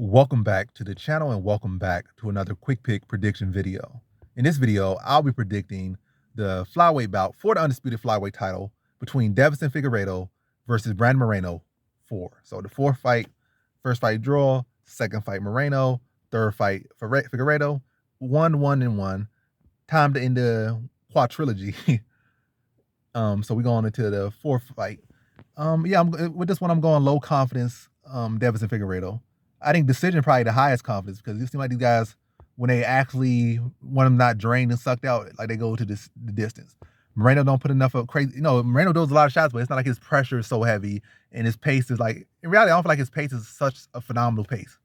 Welcome back to the channel and welcome back to another quick pick prediction video. In this video, I'll be predicting the flyweight bout for the undisputed flyweight title between Deiveson Figueiredo versus Brandon Moreno 4. So the fourth fight, first fight draw, second fight Moreno, third fight Figueiredo, 1-1-1. Time to end the quadrilogy. So we're going into the fourth fight. With this one, I'm going low confidence, Deiveson Figueiredo. I think decision probably the highest confidence because it seems like these guys, when they actually want them not drained and sucked out, like they go to the distance. Moreno don't put enough of crazy. Moreno does a lot of shots, but it's not like his pressure is so heavy and his pace is like. In reality, I don't feel like his pace is such a phenomenal pace.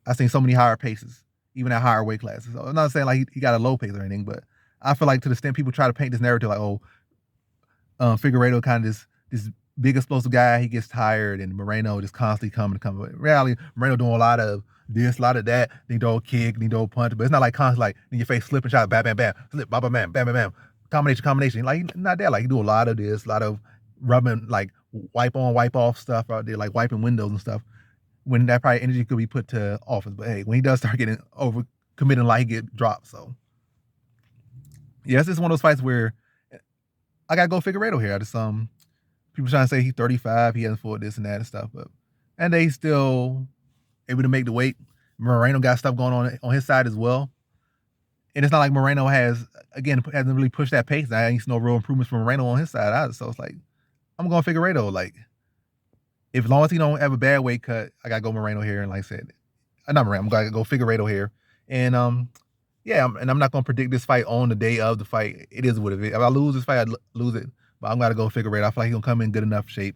I've seen so many higher paces, even at higher weight classes. So I'm not saying like he got a low pace or anything, but I feel like to the extent people try to paint this narrative like, Figueiredo kind of this big explosive guy, he gets tired, and Moreno just constantly coming. But in reality, Moreno doing a lot of this, a lot of that. Then he do a kick, then he do a punch, but it's not like constantly like in your face slipping shot, bam, bam, bam, slip, bam, bam, bam, bam, bam, bam, combination. Like not that. Like he do a lot of this, a lot of rubbing, like wipe on, wipe off stuff out there, like wiping windows and stuff. When that probably energy could be put to office, but hey, when he does start getting over committing, like he get dropped. So yeah, it's just one of those fights where I gotta go Figueiredo here. I just people trying to say he's 35, he hasn't fought this and that and stuff, and they still able to make the weight. Moreno got stuff going on his side as well, and it's not like Moreno hasn't really pushed that pace. I ain't no real improvements from Moreno on his side either. So it's like I'm going Figueiredo. Like if as long as he don't have a bad weight cut, I gotta go Moreno here. And like I said, not Moreno, I'm gonna go Figueiredo here. And I'm not gonna predict this fight on the day of the fight. It is what it is. If I lose this fight, I lose it. But I'm gonna go Figueiredo. I feel like he's gonna come in good enough shape.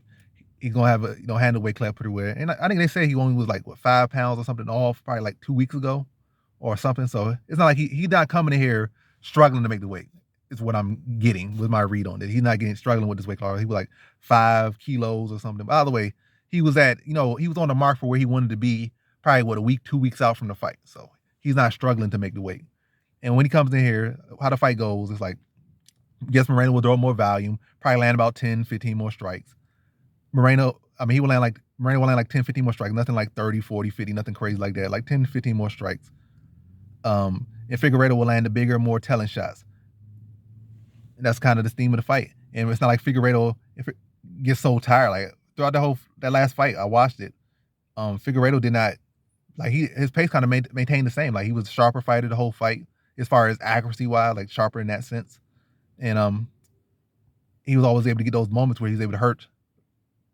He's gonna have handle weight class pretty well. And I think they say he only was like 5 pounds or something off, probably like 2 weeks ago or something. So it's not like he's not coming in here struggling to make the weight. Is what I'm getting with my read on it. He's not struggling with this weight class. He was like 5 kilos or something. By the way, he was he was on the mark for where he wanted to be, probably a week, 2 weeks out from the fight. So he's not struggling to make the weight. And when he comes in here, how the fight goes, it's like, guess Moreno will throw more volume, probably land about 10, 15 more strikes. Moreno will land like 10, 15 more strikes, nothing like 30, 40, 50, nothing crazy like that, like 10, 15 more strikes. And Figueiredo will land the bigger, more telling shots. And that's kind of the theme of the fight. And it's not like Figueiredo, if it gets so tired, like throughout that last fight, I watched it. Figueiredo did not, like his pace kind of maintained the same. Like he was a sharper fighter the whole fight as far as accuracy wise, like sharper in that sense. And he was always able to get those moments where he's able to hurt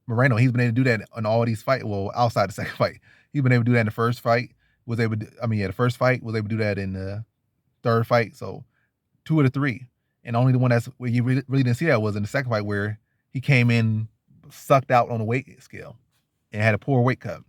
Moreno. He's been able to do that in all these fights. Well, outside the second fight, he's been able to do that in the first fight. The first fight was able to do that in the third fight. So 2 of the 3, and only the one that's where you really didn't see that was in the second fight where he came in sucked out on the weight scale and had a poor weight cut.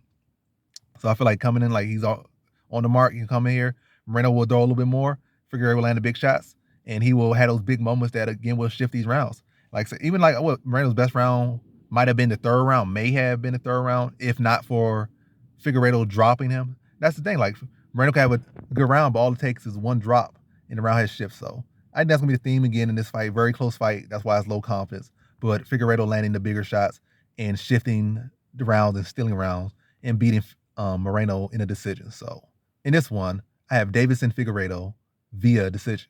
So I feel like coming in like he's on the mark. He can come in here. Moreno will throw a little bit more. Figueiredo will land the big shots. And he will have those big moments that again will shift these rounds. Like so even like what Moreno's best round might have been the third round, may have been the third round, if not for Figueiredo dropping him. That's the thing. Like Moreno can have a good round, but all it takes is one drop and the round has shift. So I think that's gonna be the theme again in this fight. Very close fight. That's why it's low confidence. But Figueiredo landing the bigger shots and shifting the rounds and stealing rounds and beating Moreno in a decision. So in this one, I have Deiveson Figueiredo via decision.